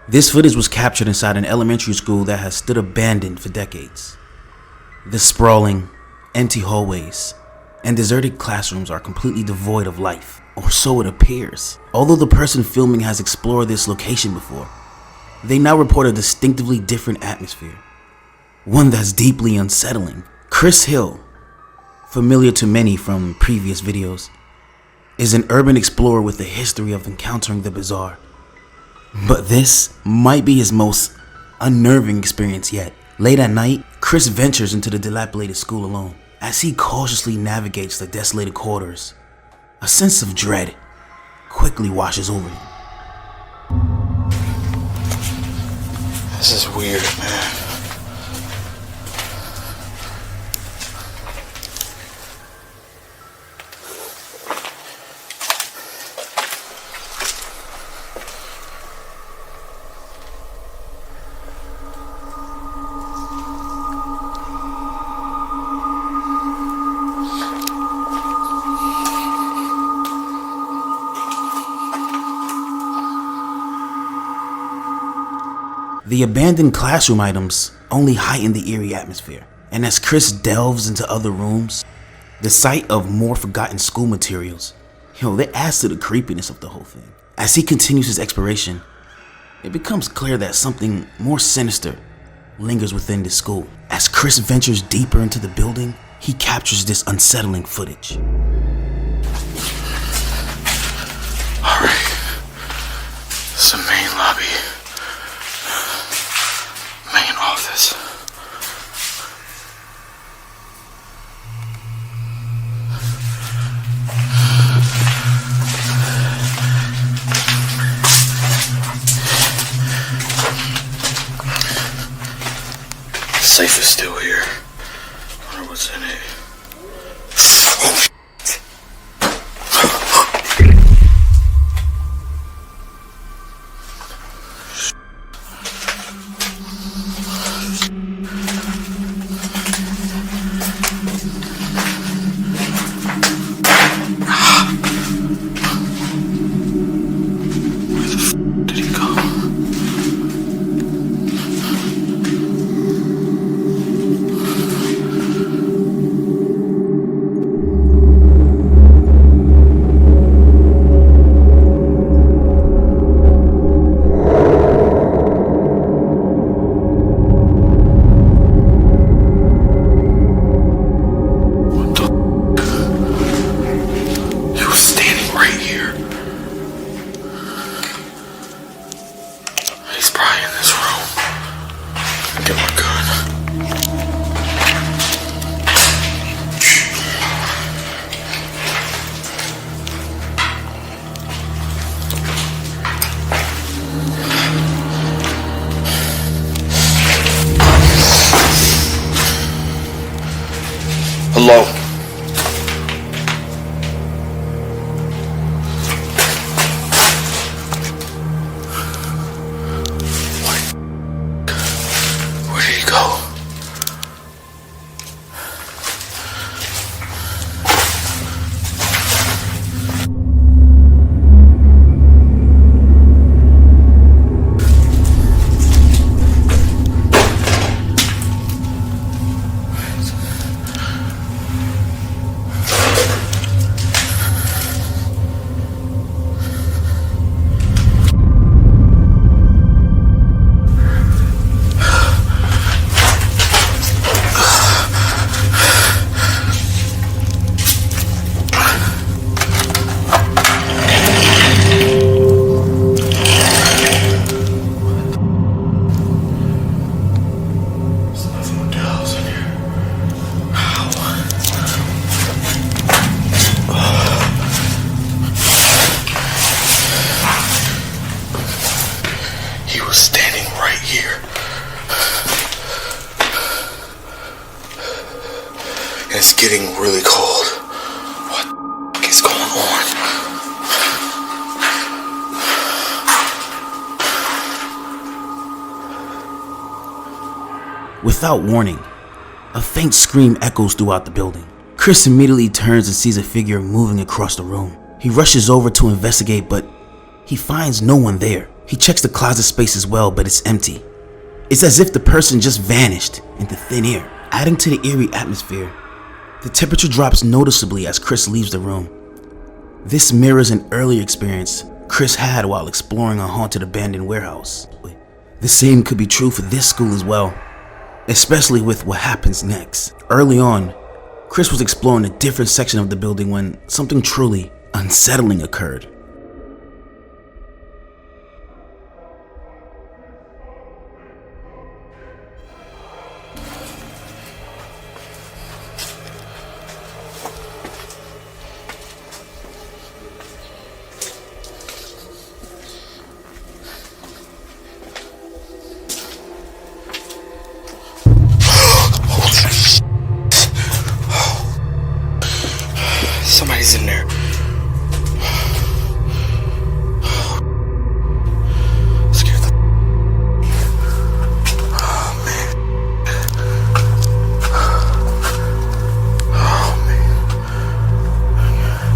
This footage was captured inside an elementary school that has stood abandoned for decades. The sprawling, empty hallways and deserted classrooms are completely devoid of life, or so it appears. Although the person filming has explored this location before, they now report a distinctively different atmosphere, one that's deeply unsettling. Chris Hill, familiar to many from previous videos, is an urban explorer with a history of encountering the bizarre. But this might be his most unnerving experience yet. Late at night, Chris ventures into the dilapidated school alone. As he cautiously navigates the desolated corridors, a sense of dread quickly washes over him. This is weird, man. The abandoned classroom items only heighten the eerie atmosphere, and as Chris delves into other rooms, the sight of more forgotten school materials, that adds to the creepiness of the whole thing. As he continues his exploration, it becomes clear that something more sinister lingers within this school. As Chris ventures deeper into the building, he captures this unsettling footage. Alright, this is the main lobby. Main office. The safe is still here. I wonder what's in it. Hello. Where did he go? It's getting really cold. What the fuck is going on? Without warning, a faint scream echoes throughout the building. Chris immediately turns and sees a figure moving across the room. He rushes over to investigate, but he finds no one there. He checks the closet space as well, but it's empty. It's as if the person just vanished into thin air, adding to the eerie atmosphere. The temperature drops noticeably as Chris leaves the room. This mirrors an earlier experience Chris had while exploring a haunted abandoned warehouse. The same could be true for this school as well, especially with what happens next. Early on, Chris was exploring a different section of the building when something truly unsettling occurred. Somebody's in there. Scared the. Oh man. Oh man.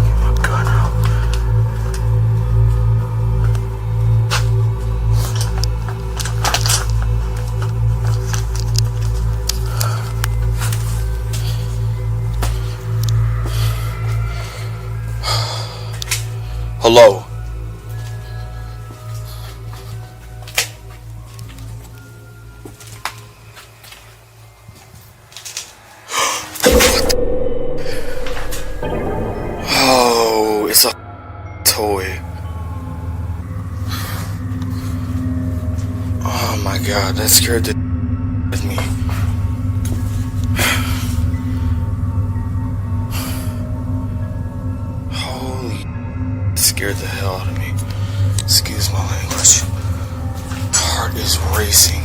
Get my gun out. Hello. Oh, it's a toy. Oh my god, that scared the of me. Scared the hell out of me. Excuse my language. Heart is racing.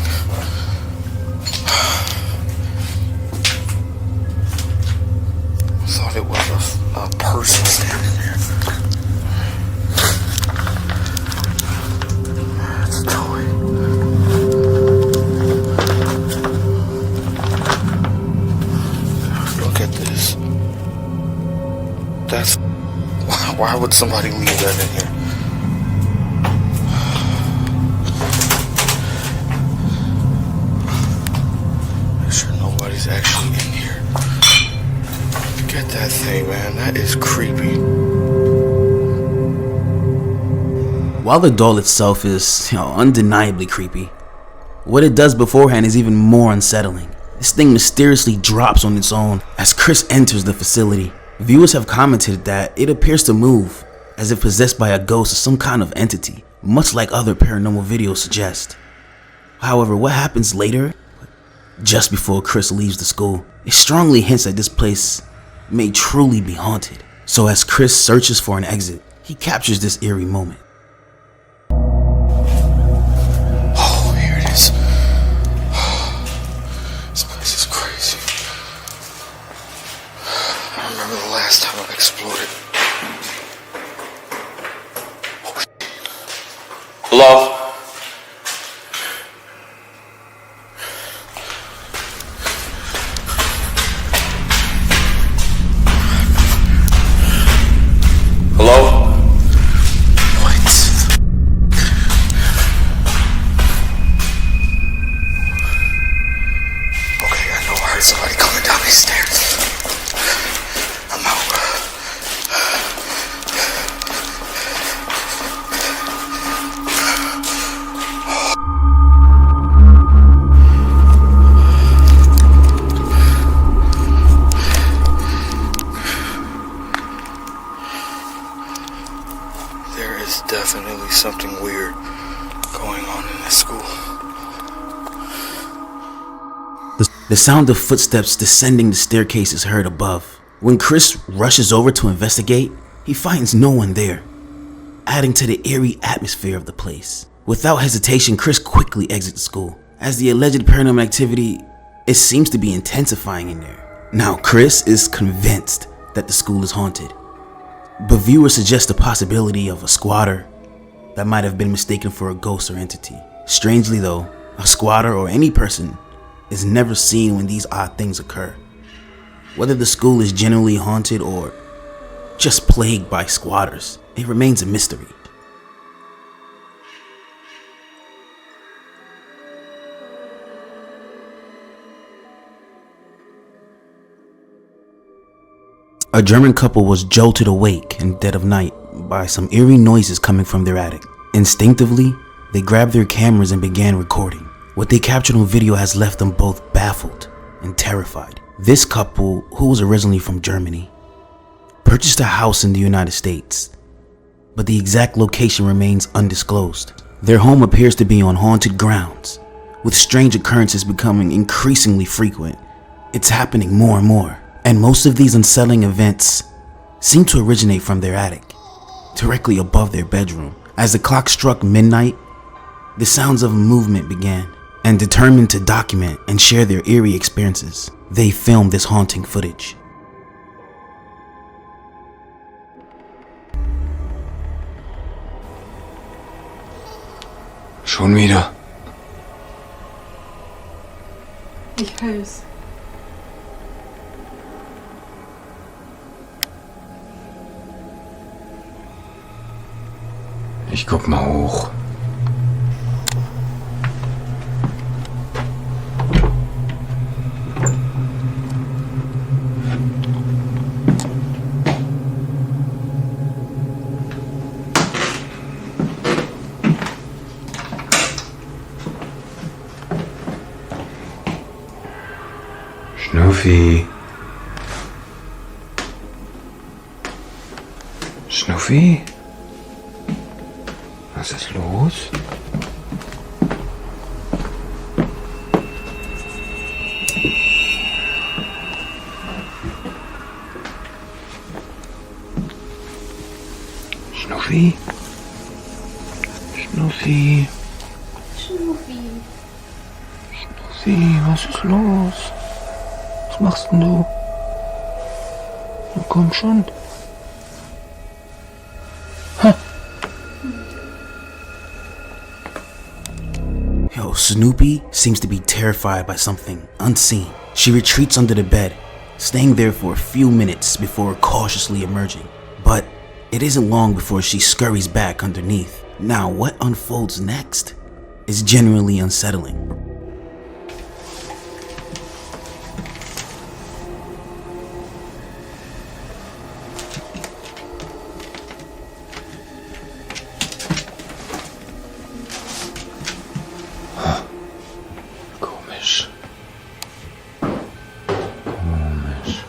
Thought it was a person standing there. It's a toy. Look at this. That's. Why would somebody leave that in here? Make sure nobody's actually in here. Look at that thing, man. That is creepy. While the doll itself is, undeniably creepy, what it does beforehand is even more unsettling. This thing mysteriously drops on its own as Chris enters the facility. Viewers have commented that it appears to move as if possessed by a ghost or some kind of entity, much like other paranormal videos suggest. However, what happens later, just before Chris leaves the school, it strongly hints that this place may truly be haunted. So as Chris searches for an exit, he captures this eerie moment. Oh, here it is. This place is crazy. I remember the last time I've explored it. Hello? Hello? What? Okay, I know I heard somebody coming down these stairs. I'm out. There is definitely something weird going on in this school. The sound of footsteps descending the staircase is heard above. When Chris rushes over to investigate, he finds no one there, adding to the eerie atmosphere of the place. Without hesitation, Chris quickly exits school, as the alleged paranormal activity, it seems to be intensifying in there. Now, Chris is convinced that the school is haunted, but viewers suggest the possibility of a squatter that might have been mistaken for a ghost or entity. Strangely though, a squatter or any person is never seen when these odd things occur. Whether the school is genuinely haunted or just plagued by squatters, it remains a mystery. A German couple was jolted awake in the dead of night by some eerie noises coming from their attic. Instinctively, they grabbed their cameras and began recording. What they captured on video has left them both baffled and terrified. This couple, who was originally from Germany, purchased a house in the United States, but the exact location remains undisclosed. Their home appears to be on haunted grounds, with strange occurrences becoming increasingly frequent. It's happening more and more, and most of these unsettling events seem to originate from their attic, directly above their bedroom. As the clock struck midnight, the sounds of movement began, and determined to document and share their eerie experiences, they filmed this haunting footage. Schon wieder. Ich hör's. Ich guck mal hoch. Schnuffi. Schnuffi? Was ist los? Schnuffi? Schnuffi? Schnuffi. Schnuffi, was ist los? Was machst denn du? Na komm schon. Yo, Snoopy seems to be terrified by something unseen. She retreats under the bed, staying there for a few minutes before cautiously emerging. But it isn't long before she scurries back underneath. Now, what unfolds next is genuinely unsettling. Komisch. Komisch.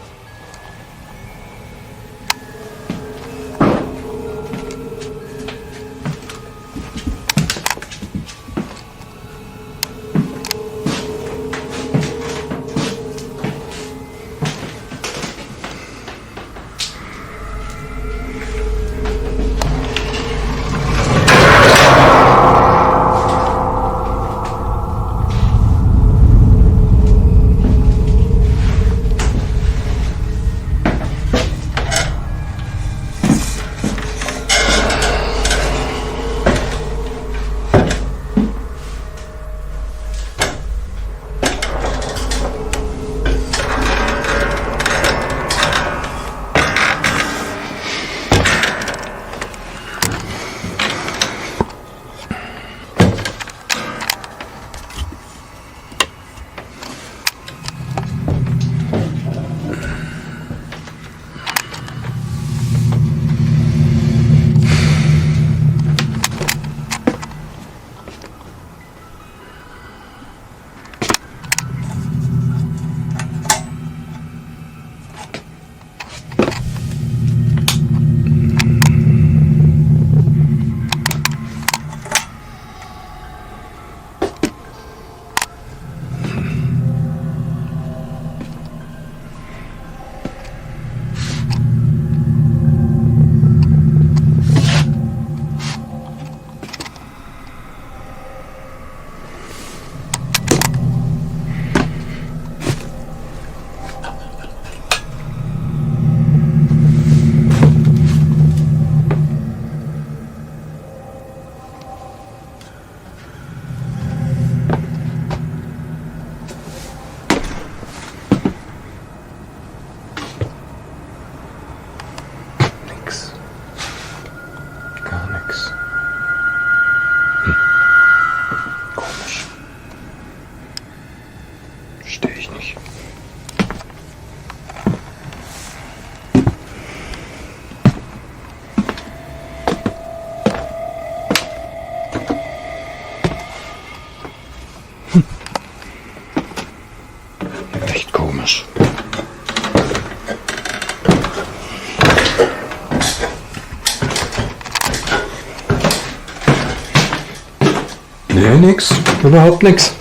Nee, nix. Überhaupt nix.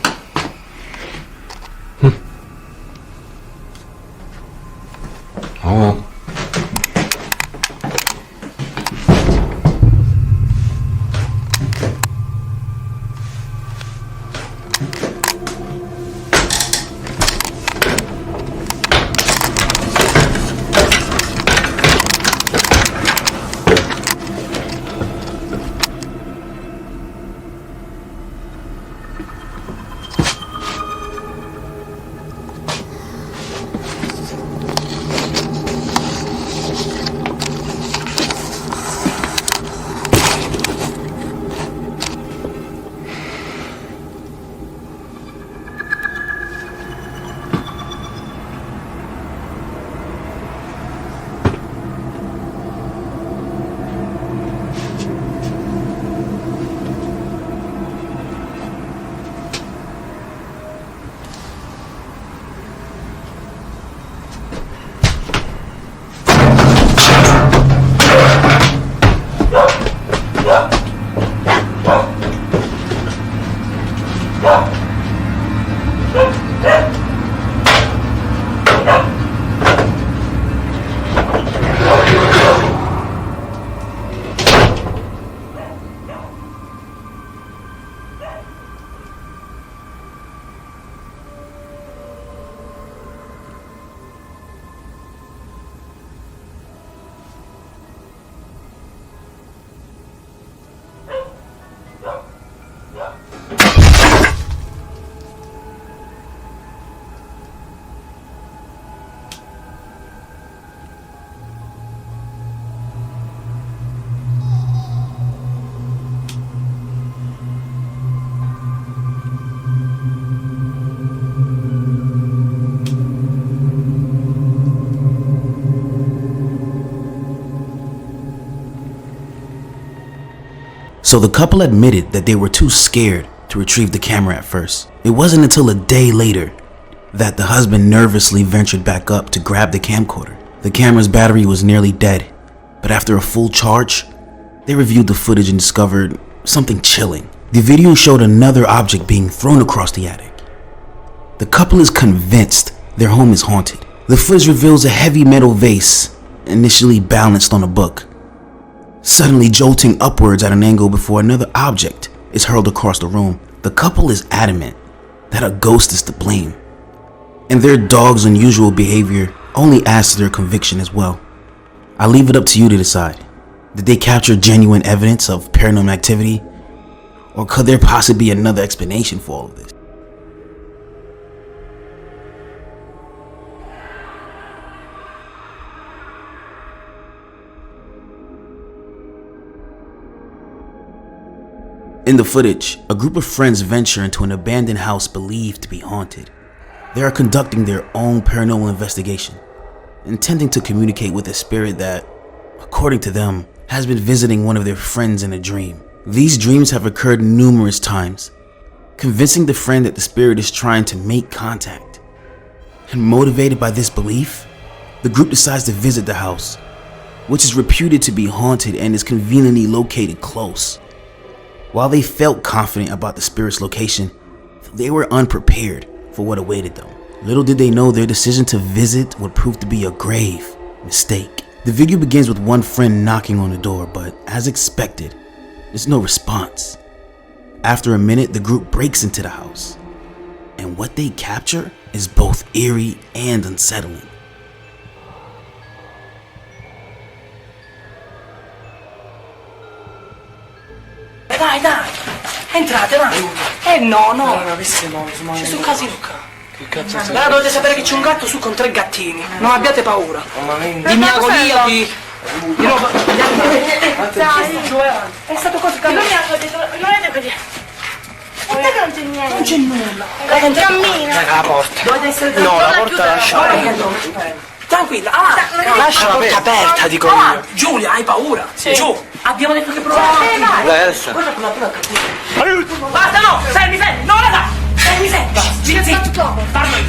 Aber So the couple admitted that they were too scared to retrieve the camera at first. It wasn't until a day later that the husband nervously ventured back up to grab the camcorder. The camera's battery was nearly dead, but after a full charge, they reviewed the footage and discovered something chilling. The video showed another object being thrown across the attic. The couple is convinced their home is haunted. The footage reveals a heavy metal vase, initially balanced on a book, suddenly jolting upwards at an angle before another object is hurled across the room. The couple is adamant that a ghost is to blame, and their dog's unusual behavior only adds to their conviction as well. I leave it up to you to decide. Did they capture genuine evidence of paranormal activity, or could there possibly be another explanation for all of this? In the footage, a group of friends venture into an abandoned house believed to be haunted. They are conducting their own paranormal investigation, intending to communicate with a spirit that, according to them, has been visiting one of their friends in a dream. These dreams have occurred numerous times, convincing the friend that the spirit is trying to make contact. And motivated by this belief, the group decides to visit the house, which is reputed to be haunted and is conveniently located close. While they felt confident about the spirit's location, they were unprepared for what awaited them. Little did they know their decision to visit would prove to be a grave mistake. The video begins with one friend knocking on the door, but as expected, there's no response. After a minute, the group breaks into the house, and what they capture is both eerie and unsettling. Dai, entrate, dai. No. Questi no, C'è sul casino qua. Che cazzo sei? Allora dovete sapere che c'è un gatto su con 3 gattini. Non abbiate paura. Di miagolia, di roba. Dai. Giù e avanti. È stato così. Non mi ha detto, non è così. Guarda che non c'è niente. Non c'è nulla. Cammina. Raga, la porta. Dovete essere No, la porta lasciala. Tranquilla, Lascia la porta aperta, dico io. Giulia, hai paura? Sì. Giù. Abbiamo detto che provavamo. Adesso. Guarda come la prima cattiva. Basta, no! Fermi! No, raga! Fermi! Zitto!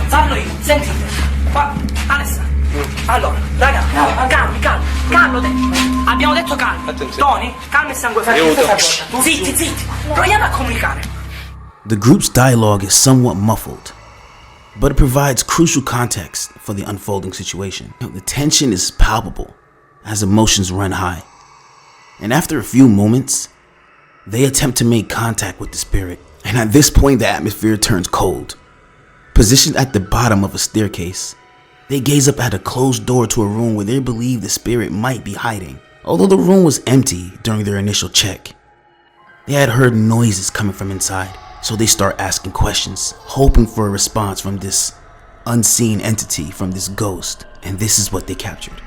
Parlo io. Sentite. Alessa. Allora, raga, calmo. Abbiamo detto calmo. Attenzione. Tony, calmo e sangue freddo. Aiuto. Zitti. Proviamo a comunicare. The group's dialogue is somewhat muffled, but it provides crucial context for the unfolding situation. The tension is palpable as emotions run high, and after a few moments, they attempt to make contact with the spirit, and at this point the atmosphere turns cold. Positioned at the bottom of a staircase, they gaze up at a closed door to a room where they believe the spirit might be hiding. Although the room was empty during their initial check, they had heard noises coming from inside, so they start asking questions, hoping for a response from this unseen entity, from this ghost, and this is what they captured.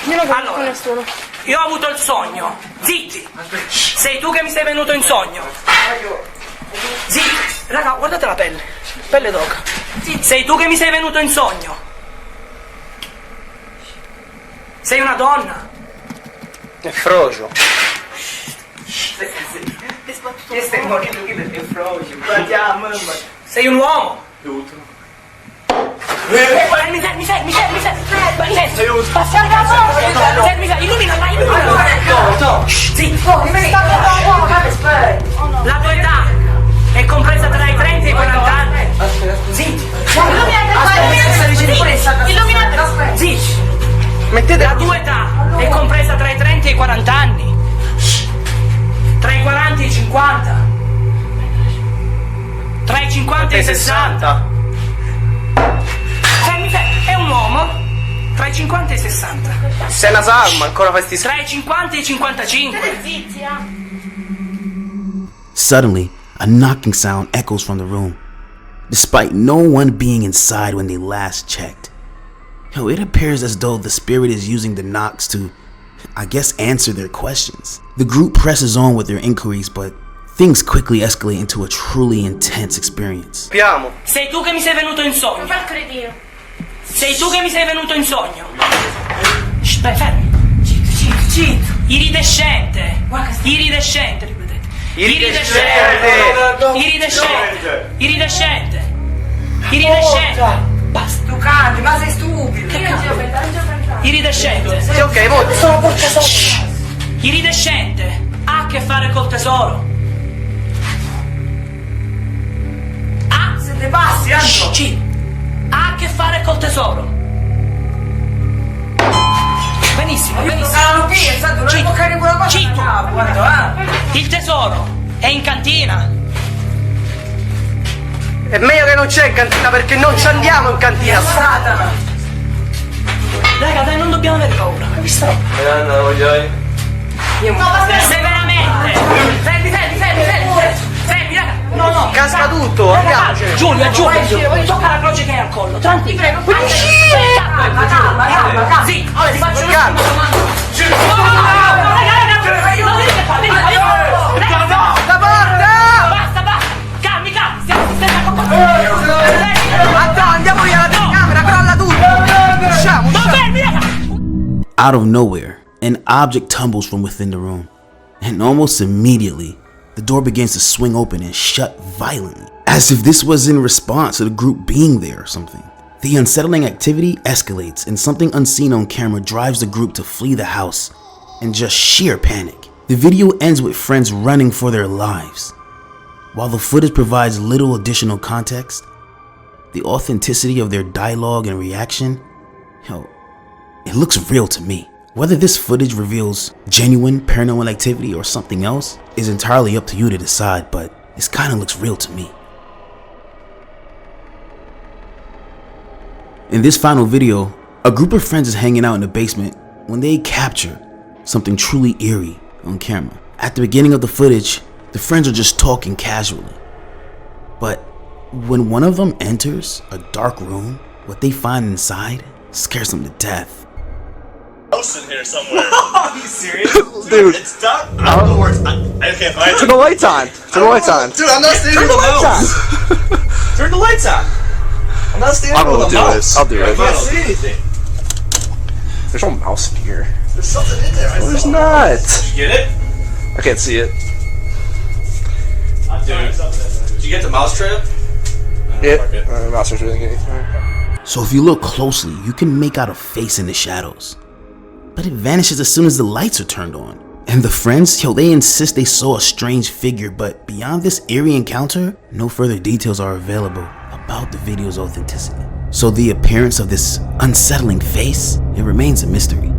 Allora, io ho avuto il sogno. Zitti! Sei tu che mi sei venuto in sogno. Zitti! Raga, guardate la pelle. Pelle d'oca. Sei tu che mi sei venuto in sogno. Sei una donna. È frocio. Che stai morendo qui perché è frocio. Guardiamo. Sei un uomo. Mi serve. Passiamo la porta. Illumina. Zitto. La tua età è compresa tra i 30 e i 40 anni. Zitto. Zitto. La tua età è compresa tra i 30 e i 40 anni. Tra i 40 e i 50. Tra i 50 e i 60. È un uomo tra i 50 e i 60. Sei una salma, ancora fai sti Tra i 50 e i 55. Suddenly, a knocking sound echoes from the room, despite no one being inside when they last checked. It appears as though the spirit is using the knocks to, I guess, answer their questions. The group presses on with their inquiries, but things quickly escalate into a truly intense experience. Piamo. Sei tu che mi sei venuto in sogno. Sei tu che mi sei venuto in sogno. Beh, fermi. Zitto. Iridescente. Ripetete. Iridescente. Basta. Tu canti, ma sei stupido. Che cazzo? Iridescente. Sì, ok, molto. Sono porca sopra. Iridescente. Ha a che fare col tesoro. Se ne passi, Andro. Ha a che fare col tesoro. Benissimo. Il tesoro è in cantina. È meglio che non c'è in cantina perché non ci andiamo in cantina. Satana. Raga, dai, non dobbiamo avere paura. Hai visto? No, voglio. Severamente. Fermi, raga. No. Casca tutto, andiamo. Giulia. Tocca la croce che hai al collo. Tranquillo. Calma. Sì, ora ti faccio Calma. La porta! Basta. Calmi. Stiamo sistemando. Andiamo via la telecamera, crolla tutto. Usciamo. Fermi, raga. Out of nowhere, an object tumbles from within the room, and almost immediately, the door begins to swing open and shut violently, as if this was in response to the group being there or something. The unsettling activity escalates, and something unseen on camera drives the group to flee the house in just sheer panic. The video ends with friends running for their lives. While the footage provides little additional context, the authenticity of their dialogue and reaction, it looks real to me. Whether this footage reveals genuine paranormal activity or something else is entirely up to you to decide, but this kind of looks real to me. In this final video, a group of friends is hanging out in the basement when they capture something truly eerie on camera. At the beginning of the footage, the friends are just talking casually. But when one of them enters a dark room, what they find inside scares them to death. House in here somewhere. Are you serious? Dude. It's dark. I don't know where it's. I can't find it. Turn the lights on. Dude, I'm not standing with a mouse. Turn the lights on. I'm not standing with a mouse. I'll do it. I can't see anything. There's no mouse in here. There's something in there. There's not. Did you get it? I can't see it. Did you get the mouse trap? Yeah. Mouse is really good. So if you look closely, you can make out a face in the shadows. But it vanishes as soon as the lights are turned on. And the friends, yo, they insist they saw a strange figure, but beyond this eerie encounter, no further details are available about the video's authenticity. So the appearance of this unsettling face, it remains a mystery.